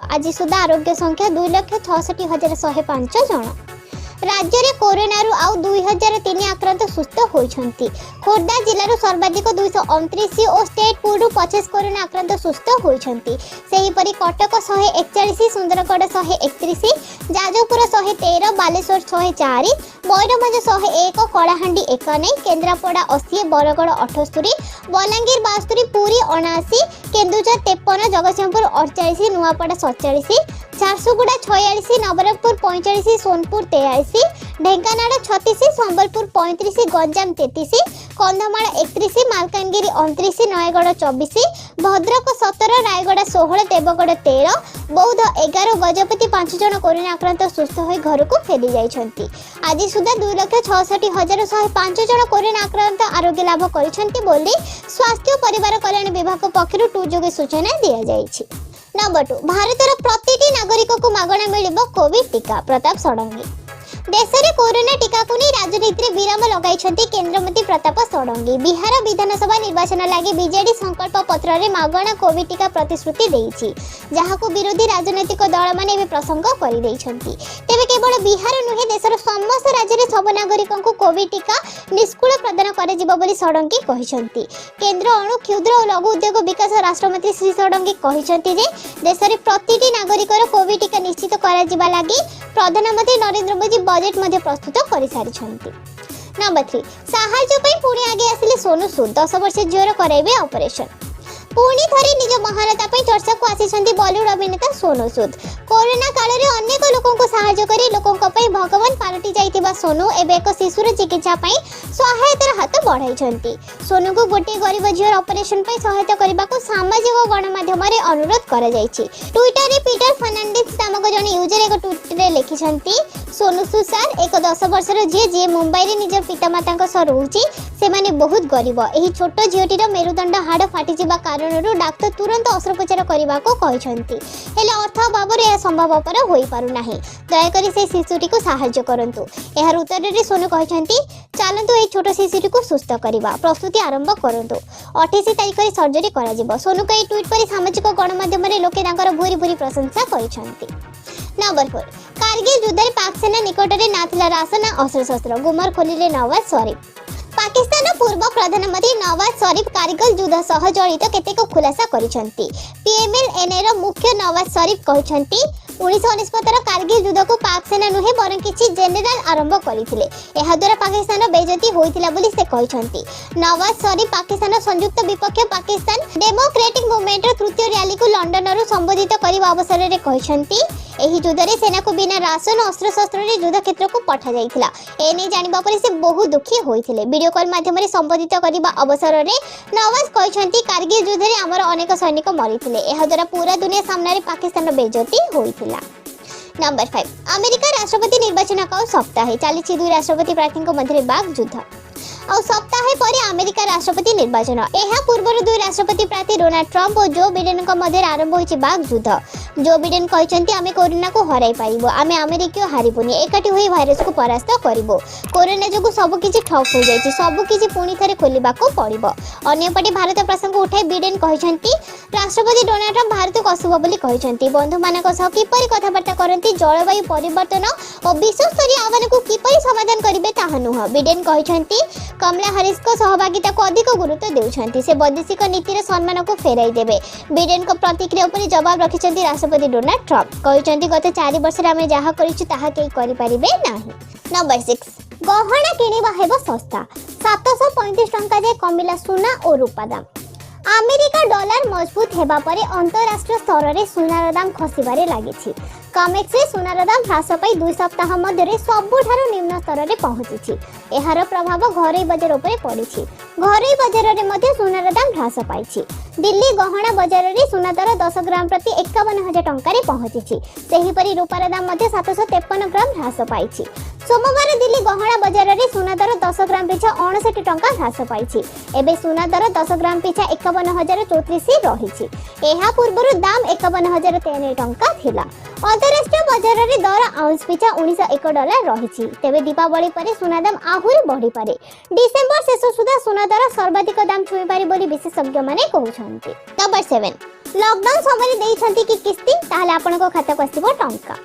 आज सुधा आरोग्य संख्या 2,66,105 जन। राज्य में कोरोना आउ 2003 आक्रांत सुस्थ होती। खोर्धा जिलूर सर्वाधिक 229 और स्टेट पुरु 25 कोरोना आक्रांत सुस्थ होती। कटक 141, सुंदरगढ़ 131, जाजपुर 113, बालेश्वर 104, मयूरभंज 101, कलाहांडी 91, केन्द्रापड़ा 80, बरगढ़ 78, बलांगीर 72, पुरी 79, केन्दुझर 53, जगतसिंहपुर 48, नुआपड़ा 47, झारसुगुड़ा 46, नवरंगपुर 45, सोनपुर 43, ढेंकानाल 36, संबलपुर 35, गंजाम 33, कंधमाल 31, मालकानगिरी 29, नयगढ़ 24, भद्रक 17, रायगढ़ 16, देवगढ़ 13, बौद्ध 11, गजपति 5 जन कोरोना आक्रांत सुस्थ हो घर को फेरी जाइछंती। आज सुधा 2,66,105 जन कोरोना आक्रांत आरोग्य लाभ करिसेंती बोली स्वास्थ्य परिवार कल्याण विभाग पक्षरु टू जोगे सूचना दिया जाइछि। नंबर 2, भारतर प्रतिटी नागरिक को मागणा मिलिबो कोविड टीका। प्रताप षडंगी। देश में कोरोना टीका को नहीं राजनीति में विराम लगाई केन्द्रमंत्री प्रताप षडंगी। बिहार विधानसभा निर्वाचन लगी बीजेडी संकल्प पत्र में मागणा कोविड टीका प्रतिश्रुति देइछि, जहां विरोधी राजनैतिक दल माने प्रसंग कर तेरे केवल बिहार नुहे देशर समस्त राज्य में सब नागरिकों को कोविड टीका निःशुल्क प्रदान कर षडंगी कहते। केन्द्र अणु क्षुद्र और लघु उद्योग विकास राष्ट्रमंत्री श्री षडंगी कहते देश में प्रतिटी नागरिकर कोविड टीका निश्चित करा लगी प्रधानमंत्री नरेंद्र मोदी बजेट मध्य प्रस्तुत कर सारी। नंबर 3, साहाय्य पुणी आगे आसिले सोनू सूद। 10 वर्ष झीर कराइबे ऑपरेशन। पुणी थरे निज महानता चर्चा को आसी बॉलीवुड अभिनेता सोनू सूद। कोरोना काल में अनेक लोकों को साहाय्य करी लोकों भगवान पालटि जाइतिबा सोनू एबे एक शिशुर चिकित्सा सहायतार हाथ बढ़ाई। सोनू को गोटे गरीब झीर ऑपरेशन सहायता करने को सामाजिक गणमाध्यम अनुरोध कर ट्विटर रे पीटर फर्नांडिस नामक जन यूजर एक ट्वीट रे लिखिछंती, सोनू सूद सर एक 10 वर्षर झी जी मुंबई रे निज पितामाता सह रोची से माने बहुत गरीब। एही छोट झीटीर मेरुदंड हाड़ फाटी जिबा कारणरू डाक्टर तुरंत अस्त्रोपचार करने को कहते हेले अर्थ अभाव संभवपर हो पारु नाही। दयाकरी से शिशुटी को साहाय्य करंतु। यार उत्तर में सोनू कहते चलतु ये छोट शिशुटी को सुस्थ करवा प्रस्तुति आरंभ करंतु। 28 तारीख में सर्जरी करा। सोनू को ट्वीट पर सामाजिक गणमाध्यम लोके भूरी भूरी प्रशंसा करछंती। नंबर 4, कारगिल युद्ध में पाक सेना निकट में नाथिला राशन अस्त्रशस्त्र गुमर खोलिले नवाज शरीफ। पाकिस्तान पूर्व प्रधानमंत्री नवाज शरीफ कारगिल युद्ध सह जड़ित केतेक खुलासा करिसेंती। पीएमएलएन रो मुख्य नवाज शरीफ कहते 1969 कारगिल युद्ध को पाक सेना नुहे बर किछि जेनेराल आरंभ करथिले। एहा द्वारा पाकिस्तान बेइज्जती होइतिला बोली से कहते। नवाज शरीफ पाकिस्तान संयुक्त विपक्ष पाकिस्तान डेमोक्रेटिक मूवमेंट तृतीय रैली को लंडन रो संबोधित करबा अवसर रे कहते एही युद्ध रे सेना को बिना राशन अस्त्रशस्त्र रे युद्ध क्षेत्र को पठा जाइथिला। एने जानिबा पर से बहुत दुखी होइथिले। वीडियो कॉल माध्यम रे संबोधित करबा अवसर रे नवाज कहते कारगिल युद्ध रे हमर अनेक सैनिक मरिथिले। एहा द्वारा पूरा दुनिया सामने पाकिस्तान बेइज्जती होइथिला। नंबर 5, अमेरिका राष्ट्रपति निर्वाचन का सप्ताह चली 2 राष्ट्रपति प्रार्थी मध्य बाक युद्ध। सप्ताह पर अमेरिका राष्ट्रपति निर्वाचन। यह पूर्व 2 राष्ट्रपति प्रार्थी डोनाल्ड ट्रंप और जो बिडेन मध्य आरंभ होइछि बाक युद्ध। जो बिडेन कहते आमे कोरोना को हराई पारिबो, आमे अमेरिका हारिबुनी, एकाठी होई भाइरस को परास्त करिबो। कोरोना जोगु सब किछि ठप हो जाइछि, सब किछि पुणी थरे खोलिबाको पड़िबो। अन्यपटे भारत प्रसंग उठाई बिडेन कहते राष्ट्रपति डोनाल्ड ट्रंप भारत को अशुभ बोली कहते बंधु मानक सह किपरि कथबार्ता करंती, जलवायु परिवर्तन और विश्व स्तरीय आह्वान को किपरि समाधान करिवे ताहा नुह। बिडेन कहते कमला हैरिस को सहभागिता को अधिक गुरुत्व देउछंती, से वैदेशिक नीतिर सम्मान को फेराई देबे। बिडेन को प्रतिक्रिया उपर जवाब रखिछंती राष्ट्रपति डोनाल्ड ट्रंप। कहते गत 4 वर्ष आमे जहा करिछु ताहा केही करि परिबे नाही। नंबर 6, गहना किनिबा हेबो सस्ता। 735 टंका जे कमिला सुना और रूपा दाम। अमेरिका डॉलर मजबूत हेबा परे अंतरराष्ट्रीय स्तर में सुनार दाम खसिबारे लागिछि। कमेक्स रे सुनार दाम ह्रास पाई 2 सप्ताह मध्य सबुठारु निम्न स्तर में पहुंची। एहार प्रभाव घरोई बजार उपरे पड़िछि। घरोई बजार में मध्य सुनार दाम ह्रास पाइछि। दिल्ली गहना बजार में सुना दर 10 ग्राम प्रति 51,000 टंका पहुंची। सेहीपरि रूपार दाम 753 ग्राम ह्रास पाइछि। सोमवार दिल्ली गहना बजार में सुना दर 10 ग्राम पिछा 59 टंका ह्रास पाइछि। एबे सुना दर 10 ग्राम पिछा 51,034 रहिछि। एहा पूर्वरु दाम 51,003 टंका थिला। अंतरराष्ट्रीय बजार में दर आउंस पिछा $1901 रहिछि। तेबे दीपावली परे सुना दाम आहुरी बढ़ी पारे। डिसेंबर शेष सुधा सुना दर सर्वाधिक दाम छुई पारे बोली विशेषज्ञ माने कहउछन्ति। नंबर 7, लॉकडाउन समय देइछंती कि किस्ती ताहले आपनको खाता को आसीबो टंका।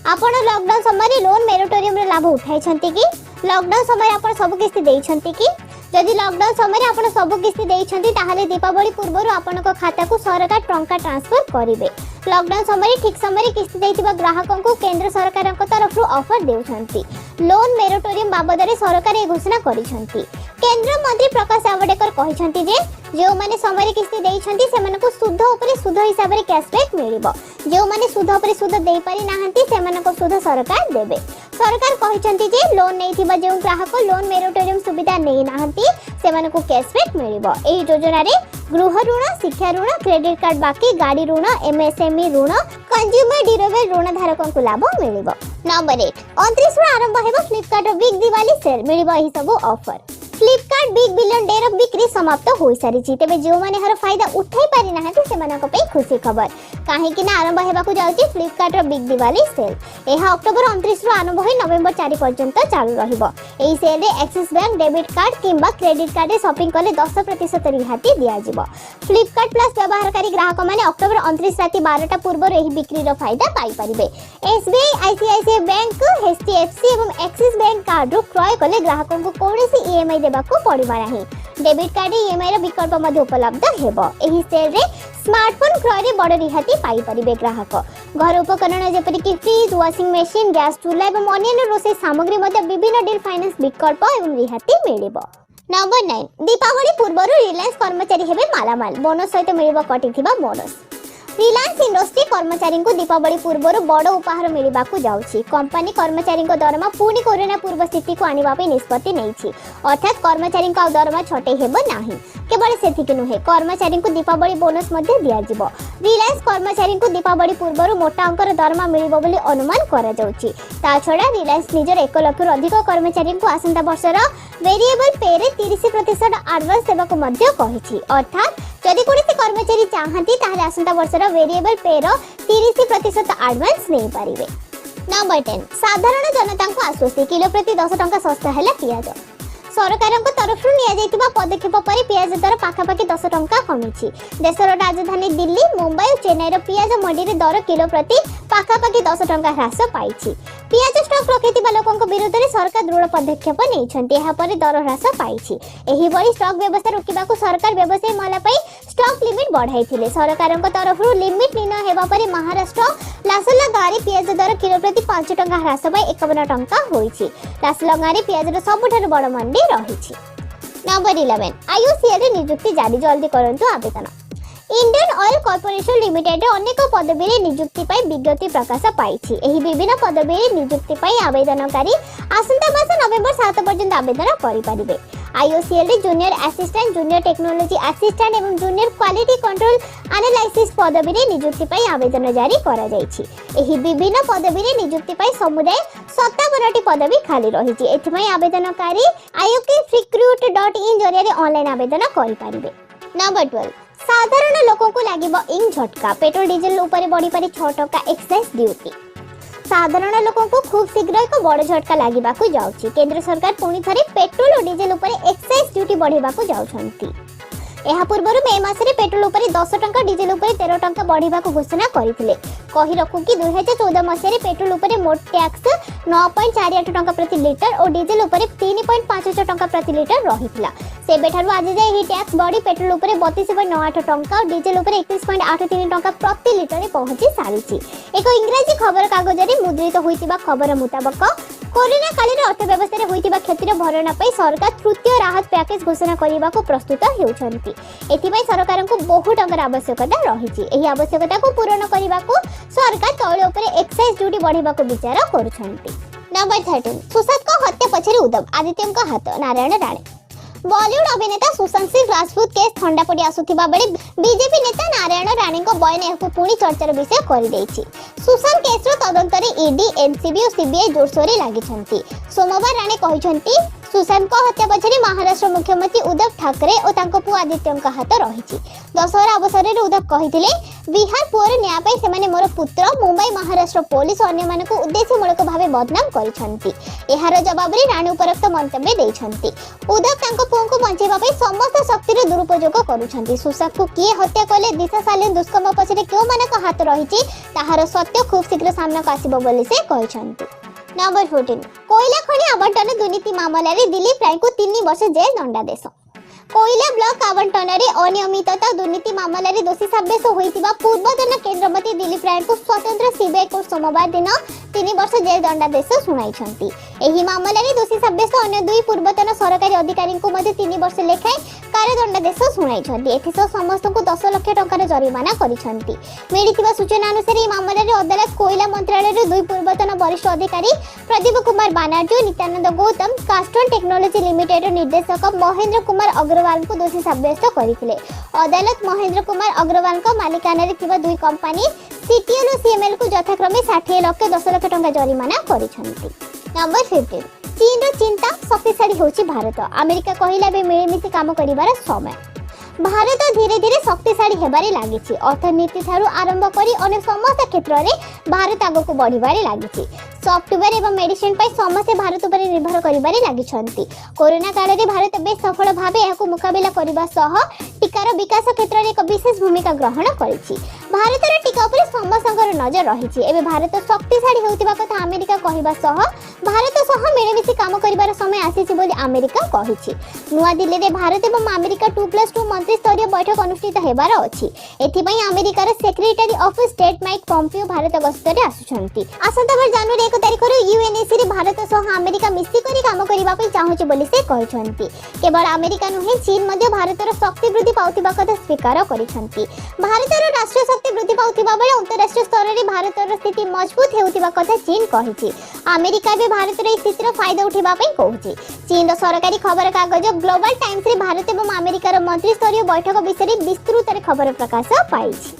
आपण लॉकडाउन समय लोन मोरेटोरियम रे लाभ उठाइछंती कि लॉकडाउन समय आपण सब किस्ती देइछंती कि जदि लॉकडाउन समय आपण सब किस्ती देइछंती ताहले दीपावली पूर्व आपनको खाता को सरकार टंका ट्रांसफर करिवे। लॉकडाउन समय ठीक समय किस्ती देइथिबा ग्राहकों को केंद्र सरकार तरफ ऑफर देउछंती। लोन मोरेटोरियम बाबद रे सरकार ए घोषणा करिछंती। केंद्र मंत्री प्रकाश जावड़ेकर कहिछंती जे जो माने समय किस्ती देइछंती सेमानको सुध ऊपर सुध हिसाब रे कैशबैक मिलिबो। जो माने सुध ऊपर सुध देई पारि नाहंती सेमानको सुध सरकार देबे। सरकार कहिछंती जे लोन नेइथिबा जे ग्राहक लोन मोरेटोरियम सुविधा नै नाहंती सेमानको कैशबैक मिलिबो। एही योजना रे गृह ऋण, शिक्षा ऋण, क्रेडिट कार्ड बाकी, गाड़ी ऋण, एमएसएमई ऋण, कंज्यूमर ड्यूरेबल ऋण धारकों को लाभ मिलिबो। नंबर 8 29 रु आरंभ हेबो फ्लिपकार्ट बिग दिवाली सेल मिलिबो एही सब offer. Flipkart big billion day रो बिक्री समाप्त होई सारी छि। तबे जो माने हर फायदा उठाई पारि ना है सेमानक पे खुशी खबर काहे कि ना आरंभ हेबा को जाउची फ्लिपकार्ट रो बिग दिवाली सेल। एहा अक्टोबर 29 रु आरंभ होई नवेम्बर 4 पर्यंत चालू रहिबो। एही सेल रे एक्सिस बैंक डेबिट कार्ड किंबा क्रेडिट कार्ड रे शॉपिंग करले 10% रिहाती दिया जिवो। फ्लिपकार्ट प्लस व्यवहारकारी ग्राहक माने अक्टोबर 29 राति 12टा पूर्व एही बिक्री रो फायदा पाई परिबे। एसबीआई, आईसीआईसीआई बैंक, एचडीएफसी एवं एक्सिस बैंक कार्ड रो क्रय करले ग्राहकों को कोनोसी ईएमआई देबाको पड़िबा नाही। डेबिट कार्ड ईएमआई रो विकल्प मध्ये उपलब्ध हेबो। एही सेल रे स्मार्टफोन क्रय रे बड़ रिहाती पाई परिबे ग्राहक। घर उपकरण जेपरि कि फ्रिज, वॉशिंग मशीन, गैस चूल्हा एवं अन्य रोषेई सामग्री मध्ये विभिन्न डील फाइनेंस विकल्प एवं रिहाती मिलिबो। नंबर 9 दीपावली पूर्व रिलायंस कर्मचारी हेबे मालामाल बोनस सहित मिलिबो कटिथिबा बोनस। रिलायंस इंडस्ट्री कर्मचारी को दीपावली पूर्व बड़ उपहार मिलवा जाउछि। कंपनी कर्मचारी दरमा पुणी कोरोना पूर्व स्थिति को आनिबा पे निष्पत्ति नैछि। अर्थात कर्मचारी दरमा छटे हेबो नाही। केवल सेथिक नुहे कर्मचारी को दीपावली बोनस मध्ये दिया जिवो। रिलायंस कर्मचारी को दीपावली पूर्व मोटा अंकर दरमा मिलिबो बोली अनुमान करा जाउछि। ता छडा रिलायंस निजर 1 लाख रु अधिक कर्मचारी को आसंता वर्षर वेरिएबल पे रे 30% एडवांस देबाको मध्ये कहिछि। अर्थात जदि कोनोसी कर्मचारी चाहंती ताहले आसंता वर्षर वेरिएबल पे रो 30% एडवांस नै पारिबे। नंबर 10 साधारण जनता को आश्वस्ति किलो प्रति 10 टंका सस्ता हैला पियाज। सरकार तरफ पदक्षेप पर पियाज दर पाखापाखि 10 टंका कमी। देशर राजधानी दिल्ली, मुंबई और चेन्नई पियाज मंडी रे दर किलो प्रति पाखापाखि 10 टंका ह्रास पाई। पियाज स्टॉक रखिथिबा लोकंक विरुद्ध रे सरकार दृढ़ पदक्षेप नैछन्ती। एहा पर दर ह्रास पाई। एही बड़ी स्टॉक व्यवस्था रोकिबाकू सरकार व्यवसायी महला पई स्टॉक लिमिट बढ़ाइथिले। सरकारक तरफ लिमिट निर्णय हेबा पर महाराष्ट्र लासला गारी पियाज दर किलो प्रति 5 टंका ह्रास पाई 51 टंका होईछि। लासला गारी पियाज सबुठारु बड़ मंडी रहिछि। नंबर 11 आईओसीएल रे नियुक्ति जारी जल्दी करंतु आवेदन। इंडियन ऑयल कॉर्पोरेशन लिमिटेड अनेक पदवी रे नियुक्ति पाई विज्ञप्ति प्रकाश पाइछि। एही विभिन्न पदवी रे नियुक्ति पाई आवेदनकारी आसंता मास नवेम्बर 7 पर्यंत आवेदन करि परिबे। आईओसीएल रे junior assistant, junior technology assistant एवं जूनियर क्वालिटी कंट्रोल एनालिसिस पदवी रे नियुक्ति पाई आवेदन जारी करा जाइछि। एही विभिन्न पदवी रे नियुक्ति पाई समुदाय 57 टी पदवी खाली रहिछि। एथिमै आवेदनकारी iokfrecruit.in जरिया रे ऑनलाइन आवेदन करि परिबे। नंबर 12 साधारण लोकों को लागिबो इंग झटका। पेट्रोल डीजल ऊपर बढ़ी पारि 6 टका एक्साइज ड्यूटी। साधारण लोकों को खूब शीघ्र एक बड़ झटका लागिबाकू जाउछि। केंद्र सरकार पुणी थरे पेट्रोल और डीजल ऊपर एक्साइज ड्यूटी बढ़ेबाकू जाउछन्ती। एहा पूर्वरु मे मासरे पेट्रोल ऊपर 10 टका, डीजल ऊपर 13 टका बढ़ेबाकू घोषणा करिथिले। कहि रखु कि 2014 मसिया रे पेट्रोल ऊपर मोट टैक्स 9.48 टका प्रति लिटर और डीजल ऊपर 3.56 टका प्रति लिटर रहितला। सेबेठारु आज जाय ही टैक्स बॉडी पेट्रोल ऊपर 32.98 टका और डीजल ऊपर 31.83 टका प्रति लिटर रे पहुंची सारिछि। एक इंग्रजी खबर कागज रे मुद्रित होइतिबा खबर मुताबिक कोरोना काल रे अर्थव्यवस्था रे होइतिबा क्षतिर भरणा पई सरकार तृतीय राहत पैकेज घोषणा करिबाकू प्रस्तुत हेउछन्ती। एथिबाई सरकार को बहु टंकार आवश्यकता रहिछि। एही आवश्यकता को पूर्ण करिबाकू सरकार तौल ऊपर एक्साइज ड्यूटी बढ़ाइबाकू विचार करूछन्ती। नंबर 13 सुशांत को हत्या पछरे उद्धव आदित्यଙ୍କ हाथ। नारायण राणे बॉलीवुड अभिनेता सुशांत सिंह राजपूत केस ठंडा पड़ी आसुथिबा बेले बीजेपी नेता नारायण राणे को बयान एहाकू पुणी चर्चार विषय कर देछि। सुशांत केस रो तदंत रे ईडी, एनसीबी और सीबीआई जोरसोरे लागिछन्ती। सोमवार राणे कहिछन्ती सुशांत हत्या पछरे महाराष्ट्र मुख्यमंत्री उद्धव ठाकरे और तांको पुआ आदित्यंक हाथ रही। दशहरा अवसर में उद्धव कही बिहार पुअर न्याय से मोर पुत्र मुंबई महाराष्ट्र पुलिस और अन्य उद्देश्यमूलक भाव बदनाम कर जवाब में राणी उपरोक्त मंतव्य देइछंती। उद्धव तांको पुओ को बंचाइबा समस्त शक्तिर दुरुपयोग करुछंती। सुशांत को किए हत्या कले दिशा सालिन दुष्कर्म पछरे क्यों मानक हाथ रही ताहार सत्य खूब शीघ्र सामना को आसिबो बोली से कहिछंती। नंबर 14 कोयला खनि आवंटन दुर्नीति मामला रे दिलीप राय को 3 वर्ष जेल दंडादेश। कोयला ब्लॉक आवंटन रे अनियमितता दुर्नीति मामला रे दोषी साब्यस्त होइतिबा पूर्वतन केंद्र मंत्री दिलीप राय को स्वतंत्र सीबीआई कोर्ट सोमवार दिन 3 वर्ष जेल दंडादेश सुनाइछंती। एही मामला रे दोषी साब्यस्त अन्य 2 पूर्वतन सरकारी अधिकारी को मध्ये 3 वर्ष लेखाय कारादंडादेश सुनाइछंती। एथिसो समस्त को 10 लाख टंकार जरिमाना करिछंती। मिलिथिबा सूचना अनुसार ए मामला रे अदालत कोयला मंत्रालय रे 2 पूर्वतन वरिष्ठ अधिकारी प्रदीप कुमार बानर्जी नित्यानंद गौतम कास्टन टेक्नोलॉजी लिमिटेड निर्देशक महेंद्र कुमार अग्रवाल को दोषी साब्यस्त करथिले। अदालत महेंद्र कुमार अग्रवाल को मालिकाना रे थिबा 2 कंपनी सीटीएल और सीएमएल को यथाक्रमे 60 लाख 10 लाख टंका जरिमाना करिछंती। नंबर 15 चीन रो चिंता शक्तिशाली होची भारत। अमेरिका कहिला बे मिलिमिशि काम करिवार समय। भारत धीरे धीरे शक्तिशाली हेबारे लागिछि। अर्थनीति थारु आरंभ करी अन्य समस्त क्षेत्र रे भारत आगो को बढ़िबारे लागिछि। सॉफ्टवेयर एवं मेडिसिन पाई समस्त भारत पर निर्भर करिबारे लागिछंती। कोरोना काल रे भारत बेस सफल भाबे एहाको मुकाबिला करिबा सह टीकार विकास क्षेत्र रे एक विशेष भूमिका ग्रहण करिछि। भारतर टीका पर समस्तकर नजर रहिछि। एबे भारत शक्तिशाली होतिबा कथा अमेरिका कहिबा सह भारत सह मिलिमिशि काम करिबार समय आसीछि बोली अमेरिका कहिछि। नुआ दिल्ली रे भारत एवं अमेरिका 2+2 मंत्री स्तरीय बैठक अनुष्ठित हेबार अछि। एथिपई अमेरिकार secretary of state Mike Pompeo भारत गस्तरे आसुछंती। आसंता बर जनवरी 1 तारिख रो यूएनएसी रे भारत सह अमेरिका मिसि करी काम करिबा पई चाहुछि बोली से कहिछंती। केवल अमेरिका नुहे चीन मध्ये भारतर शक्ति वृद्धि पाउतिबा कथा स्वीकार करिछंती। भारतर राष्ट्रीय शक्ति वृद्धि पाउतिबा बेले अंतरराष्ट्रीय स्तर रे भारतर स्थिति मजबूत हेउतिबा कथा चीन कहिछि। अमेरिका भी भारत रे स्थितिर फायदा उठिबा पई कहूछि। चीन रो सरकारी खबर कागज ग्लोबल टाइम्स रे भारत एवं अमेरिकार मंत्री स्तरीय बैठक विषय विस्तृत खबर प्रकाश पाइछि।